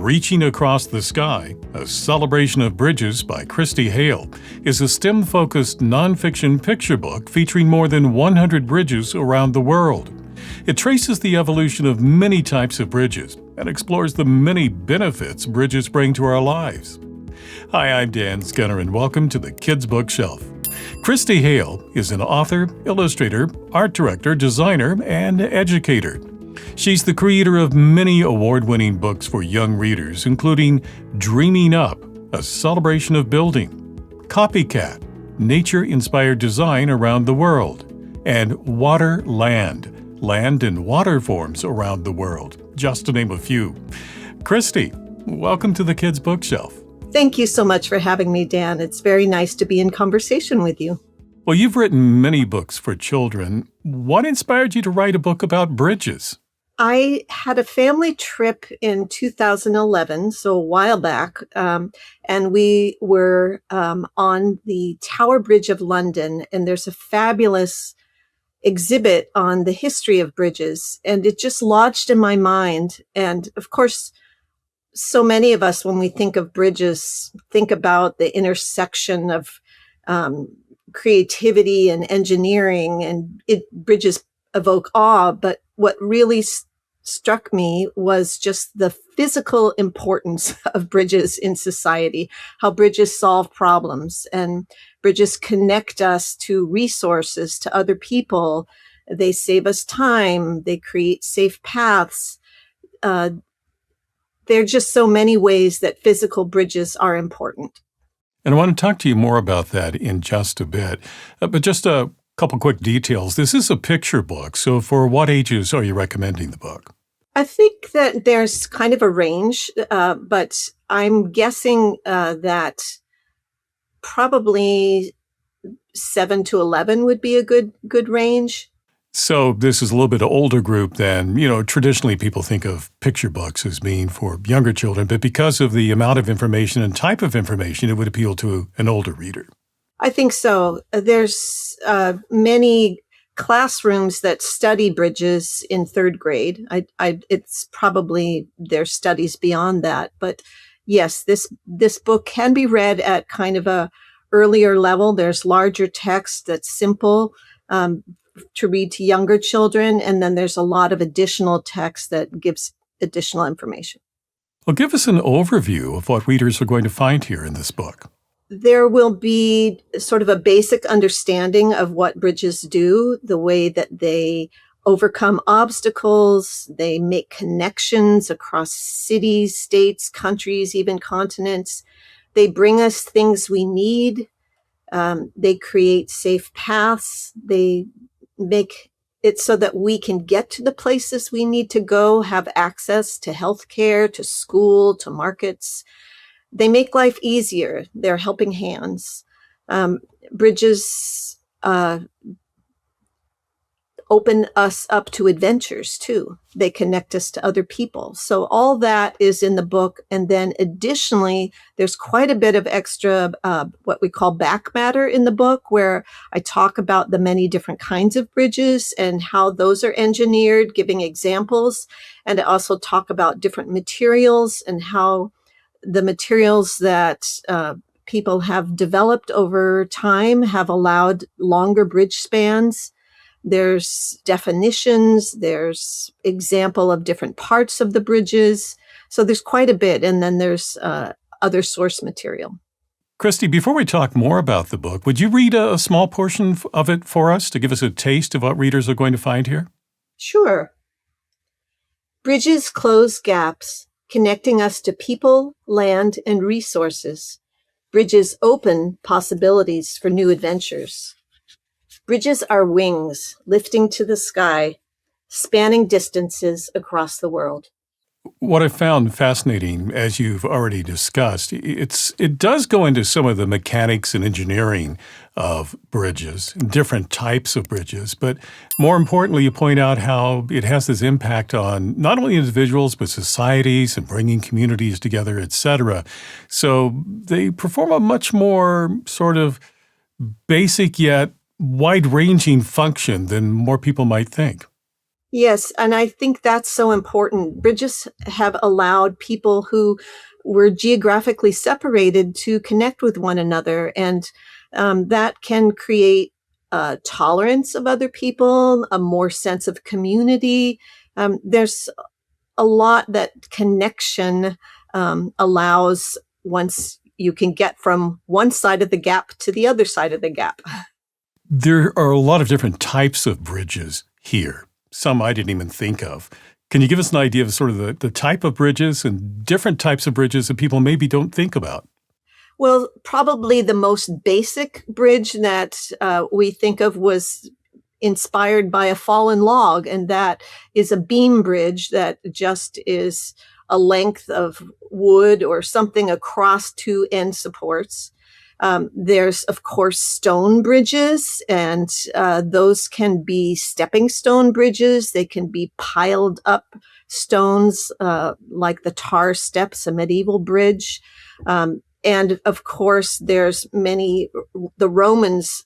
Reaching Across the Sky, A Celebration of Bridges by Christy Hale, is a STEM-focused nonfiction picture book featuring more than 100 bridges around the world. It traces the evolution of many types of bridges and explores the many benefits bridges bring to our lives. Hi, I'm Dan Skinner, and welcome to the Kids Bookshelf. Christy Hale is an author, illustrator, art director, designer, and educator. She's the creator of many award-winning books for young readers, including Dreaming Up, A Celebration of Building, Copycat, Nature-Inspired Design Around the World, and Water Land, Land and Water Forms Around the World, just to name a few. Christy, welcome to the Kids Bookshelf. Thank you so much for having me, Dan. It's very nice to be in conversation with you. Well, you've written many books for children. What inspired you to write a book about bridges? I had a family trip in 2011, so a while back, and we were on the Tower Bridge of London, and there's a fabulous exhibit on the history of bridges, and it just lodged in my mind. And of course, so many of us, when we think of bridges, think about the intersection of creativity and engineering, and bridges evoke awe. But what really struck me was just the physical importance of bridges in society, how bridges solve problems, and bridges connect us to resources, to other people. They save us time. They create safe paths. There are just so many ways that physical bridges are important. And I want to talk to you more about that in just a bit. But just a couple quick details. This is a picture book, so for what ages are you recommending the book? I think that there's kind of a range, but I'm guessing that probably 7 to 11 would be a good range. So this is a little bit older group than, traditionally people think of picture books as being for younger children, but because of the amount of information and type of information, it would appeal to an older reader. I think so. There's many classrooms that study bridges in third grade. It's probably there's studies beyond that, but yes, this book can be read at kind of a earlier level. There's larger text that's simple to read to younger children, and then there's a lot of additional text that gives additional information. Well, give us an overview of what readers are going to find here in this book. There will be sort of a basic understanding of what bridges do, the way that they overcome obstacles, they make connections across cities, states, countries, even continents. They bring us things we need. They create safe paths. They make it so that we can get to the places we need to go, have access to healthcare, to school, to markets. They make life easier. They're helping hands. Bridges open us up to adventures too. They connect us to other people. So all that is in the book. And then additionally, there's quite a bit of extra, what we call back matter in the book, where I talk about the many different kinds of bridges and how those are engineered, giving examples. And I also talk about different materials and how the materials that people have developed over time have allowed longer bridge spans. There's definitions, there's example of different parts of the bridges. So there's quite a bit. And then there's other source material. Christy, before we talk more about the book, would you read a small portion of it for us to give us a taste of what readers are going to find here? Sure. Bridges close gaps, connecting us to people, land, and resources. Bridges open possibilities for new adventures. Bridges are wings lifting to the sky, spanning distances across the world. What I found fascinating, as you've already discussed, it does go into some of the mechanics and engineering of bridges, different types of bridges, but more importantly, you point out how it has this impact on not only individuals, but societies and bringing communities together, et cetera. So they perform a much more sort of basic yet wide-ranging function than more people might think. Yes, and I think that's so important. Bridges have allowed people who were geographically separated to connect with one another, and that can create tolerance of other people, a more sense of community. There's a lot that connection allows once you can get from one side of the gap to the other side of the gap. There are a lot of different types of bridges here, some I didn't even think of. Can you give us an idea of sort of the type of bridges and different types of bridges that people maybe don't think about? Well, probably the most basic bridge that we think of was inspired by a fallen log, and that is a beam bridge that just is a length of wood or something across two end supports. There's, of course, stone bridges, and those can be stepping stone bridges. They can be piled up stones, like the tar steps, a medieval bridge. And of course, the Romans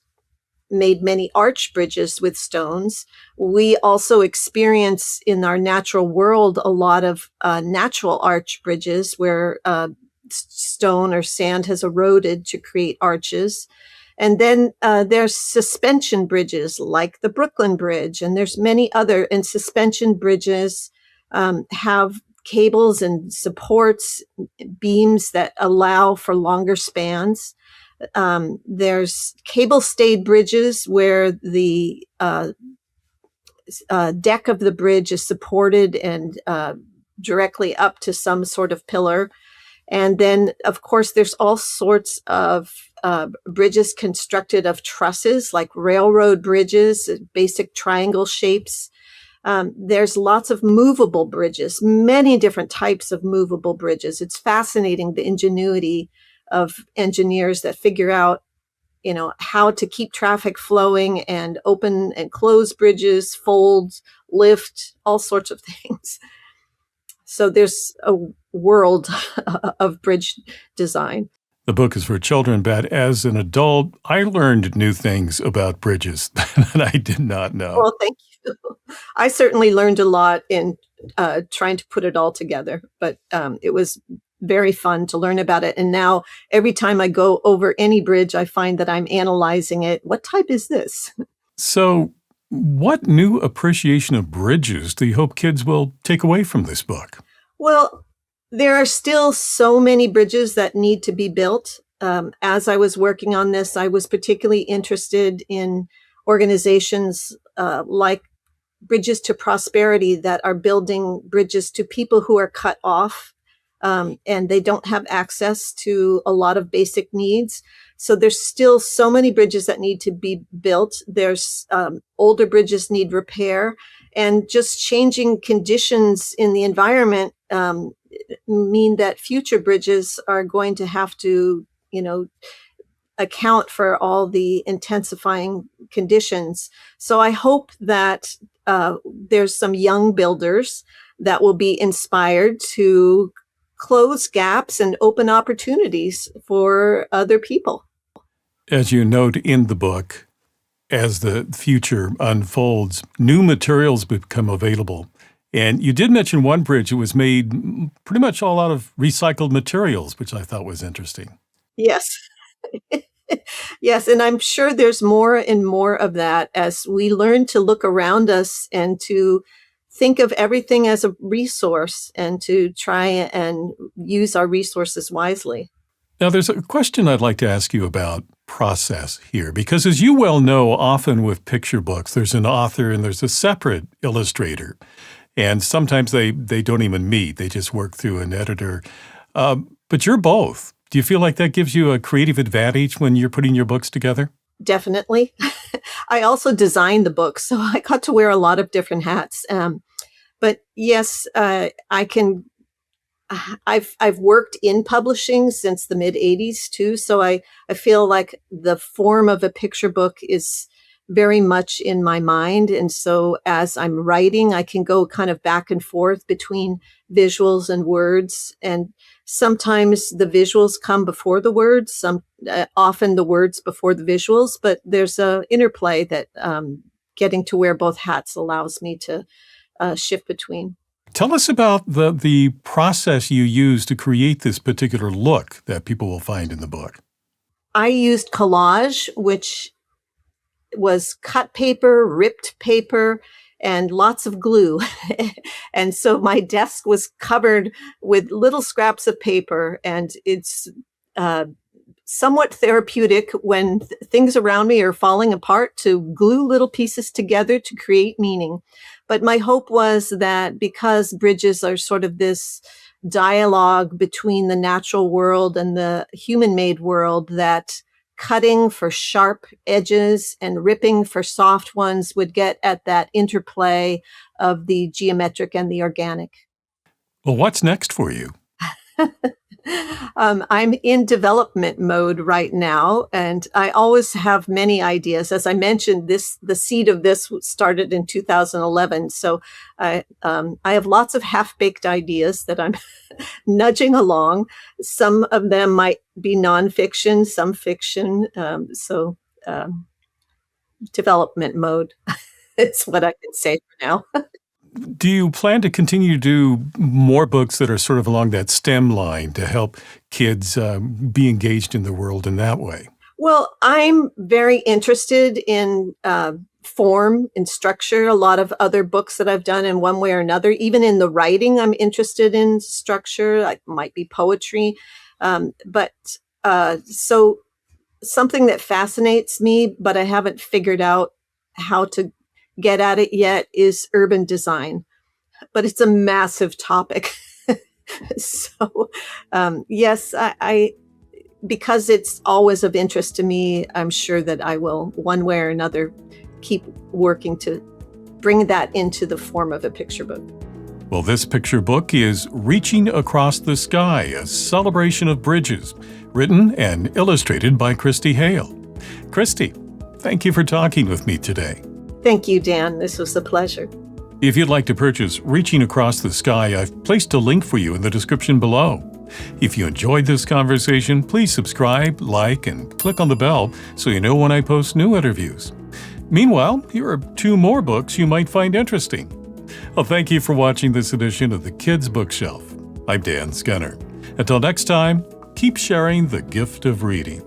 made many arch bridges with stones. We also experience in our natural world a lot of natural arch bridges where stone or sand has eroded to create arches. And then there's suspension bridges like the Brooklyn Bridge, and there's many other. And suspension bridges have cables and supports, beams that allow for longer spans. There's cable stayed bridges where the deck of the bridge is supported and directly up to some sort of pillar. And then, of course, there's all sorts of bridges constructed of trusses, like railroad bridges, basic triangle shapes. There's lots of movable bridges, many different types of movable bridges. It's fascinating, the ingenuity of engineers that figure out, how to keep traffic flowing and open and close bridges, fold, lift, all sorts of things. So there's a world of bridge design. The book is for children, but as an adult, I learned new things about bridges that I did not know. Well, thank you. I certainly learned a lot in trying to put it all together, but it was very fun to learn about it. And now every time I go over any bridge, I find that I'm analyzing it. What type is this? So, what new appreciation of bridges do you hope kids will take away from this book? Well, there are still so many bridges that need to be built. As I was working on this, I was particularly interested in organizations like Bridges to Prosperity that are building bridges to people who are cut off, and they don't have access to a lot of basic needs. So there's still so many bridges that need to be built. There's older bridges need repair, and just changing conditions in the environment mean that future bridges are going to have to, account for all the intensifying conditions. So I hope that there's some young builders that will be inspired to close gaps and open opportunities for other people. As you note in the book, as the future unfolds, new materials become available. And you did mention one bridge that was made pretty much all out of recycled materials, which I thought was interesting. Yes. Yes, and I'm sure there's more and more of that as we learn to look around us and to think of everything as a resource and to try and use our resources wisely. Now, there's a question I'd like to ask you about process here, because as you well know, often with picture books, there's an author and there's a separate illustrator. And sometimes they don't even meet. They just work through an editor. But you're both. Do you feel like that gives you a creative advantage when you're putting your books together? Definitely. I also designed the book, so I got to wear a lot of different hats. But yes, I can. I've worked in publishing since the mid '80s too, so I feel like the form of a picture book is very much in my mind, and so as I'm writing, I can go kind of back and forth between visuals and words, and sometimes the visuals come before the words, often the words before the visuals, but there's a interplay that getting to wear both hats allows me to shift between. Tell us about the process you use to create this particular look that people will find in the book. I used collage, which was cut paper, ripped paper, and lots of glue. And so my desk was covered with little scraps of paper, and it's uh, somewhat therapeutic when things around me are falling apart to glue little pieces together to create meaning. But my hope was that because bridges are sort of this dialogue between the natural world and the human-made world, that cutting for sharp edges and ripping for soft ones would get at that interplay of the geometric and the organic. Well, what's next for you? I'm in development mode right now, and I always have many ideas. As I mentioned, the seed of this started in 2011. So I have lots of half-baked ideas that I'm nudging along. Some of them might be nonfiction, some fiction. Development mode. It's what I can say for now. Do you plan to continue to do more books that are sort of along that STEM line to help kids be engaged in the world in that way? Well, I'm very interested in form and structure. A lot of other books that I've done in one way or another, even in the writing, I'm interested in structure. It might be poetry. So something that fascinates me, but I haven't figured out how to get at it yet, is urban design. But it's a massive topic. So, yes, I because it's always of interest to me, I'm sure that I will, one way or another, keep working to bring that into the form of a picture book. Well, this picture book is Reaching Across the Sky, a celebration of bridges, written and illustrated by Christy Hale. Christy, thank you for talking with me today. Thank you, Dan. This was a pleasure. If you'd like to purchase Reaching Across the Sky, I've placed a link for you in the description below. If you enjoyed this conversation, please subscribe, like, and click on the bell so you know when I post new interviews. Meanwhile, here are 2 more books you might find interesting. Well, thank you for watching this edition of the Kids Bookshelf. I'm Dan Skinner. Until next time, keep sharing the gift of reading.